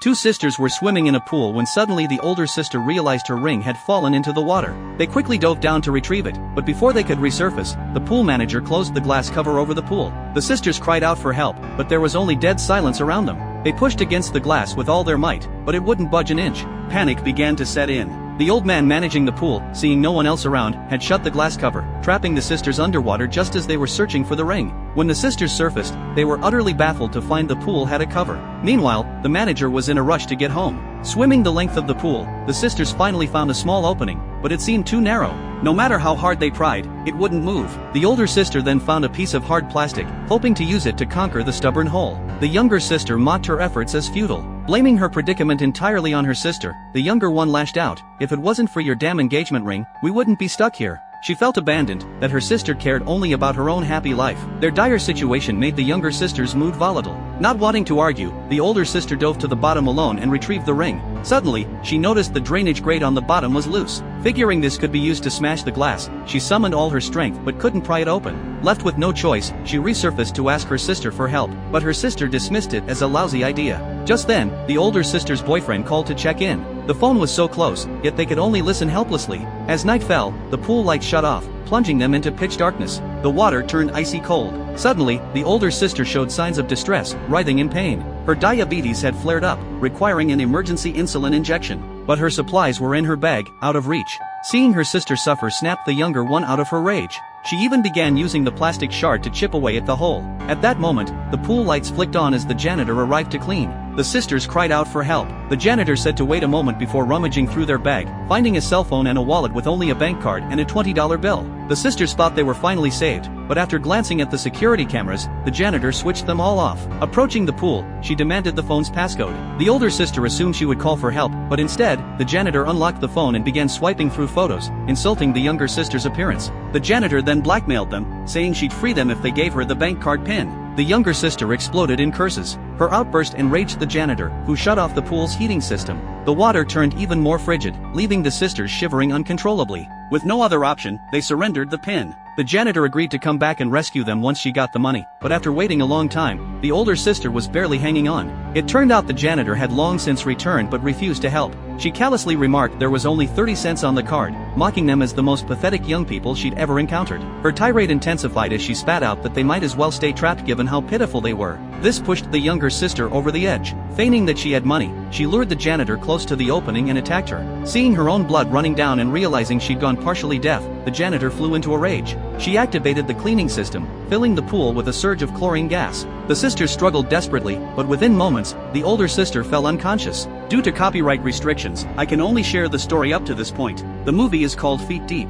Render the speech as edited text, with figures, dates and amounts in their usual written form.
Two sisters were swimming in a pool when suddenly the older sister realized her ring had fallen into the water. They quickly dove down to retrieve it, but before they could resurface, the pool manager closed the glass cover over the pool. The sisters cried out for help, but there was only dead silence around them. They pushed against the glass with all their might, but it wouldn't budge an inch. Panic began to set in. The old man managing the pool, seeing no one else around, had shut the glass cover, trapping the sisters underwater just as they were searching for the ring. When the sisters surfaced, they were utterly baffled to find the pool had a cover. Meanwhile, the manager was in a rush to get home. Swimming the length of the pool, the sisters finally found a small opening, but it seemed too narrow. No matter how hard they pried, it wouldn't move. The older sister then found a piece of hard plastic, hoping to use it to conquer the stubborn hole. The younger sister mocked her efforts as futile. Blaming her predicament entirely on her sister, the younger one lashed out, "If it wasn't for your damn engagement ring, we wouldn't be stuck here." She felt abandoned, that her sister cared only about her own happy life. Their dire situation made the younger sister's mood volatile. Not wanting to argue, the older sister dove to the bottom alone and retrieved the ring. Suddenly, she noticed the drainage grate on the bottom was loose. Figuring this could be used to smash the glass, she summoned all her strength but couldn't pry it open. Left with no choice, she resurfaced to ask her sister for help, but her sister dismissed it as a lousy idea. Just then, the older sister's boyfriend called to check in. The phone was so close, yet they could only listen helplessly. As night fell, the pool lights shut off, plunging them into pitch darkness. The water turned icy cold. Suddenly, the older sister showed signs of distress, writhing in pain. Her diabetes had flared up, requiring an emergency insulin injection. But her supplies were in her bag, out of reach. Seeing her sister suffer snapped the younger one out of her rage. She even began using the plastic shard to chip away at the hole. At that moment, the pool lights flicked on as the janitor arrived to clean. The sisters cried out for help. The janitor said to wait a moment before rummaging through their bag, finding a cell phone and a wallet with only a bank card and a $20 bill. The sisters thought they were finally saved, but after glancing at the security cameras, the janitor switched them all off. Approaching the pool, she demanded the phone's passcode. The older sister assumed she would call for help, but instead, the janitor unlocked the phone and began swiping through photos, insulting the younger sister's appearance. The janitor then blackmailed them, saying she'd free them if they gave her the bank card PIN. The younger sister exploded in curses. Her outburst enraged the janitor, who shut off the pool's heating system. The water turned even more frigid, leaving the sisters shivering uncontrollably. With no other option, they surrendered the PIN. The janitor agreed to come back and rescue them once she got the money, but after waiting a long time, the older sister was barely hanging on. It turned out the janitor had long since returned but refused to help. She callously remarked there was only 30 cents on the card, mocking them as the most pathetic young people she'd ever encountered. Her tirade intensified as she spat out that they might as well stay trapped given how pitiful they were. This pushed the younger sister over the edge. Feigning that she had money, she lured the janitor close to the opening and attacked her. Seeing her own blood running down and realizing she'd gone partially deaf, the janitor flew into a rage. She activated the cleaning system, filling the pool with a surge of chlorine gas. The sisters struggled desperately, but within moments, the older sister fell unconscious. Due to copyright restrictions, I can only share the story up to this point. The movie is called Feet Deep.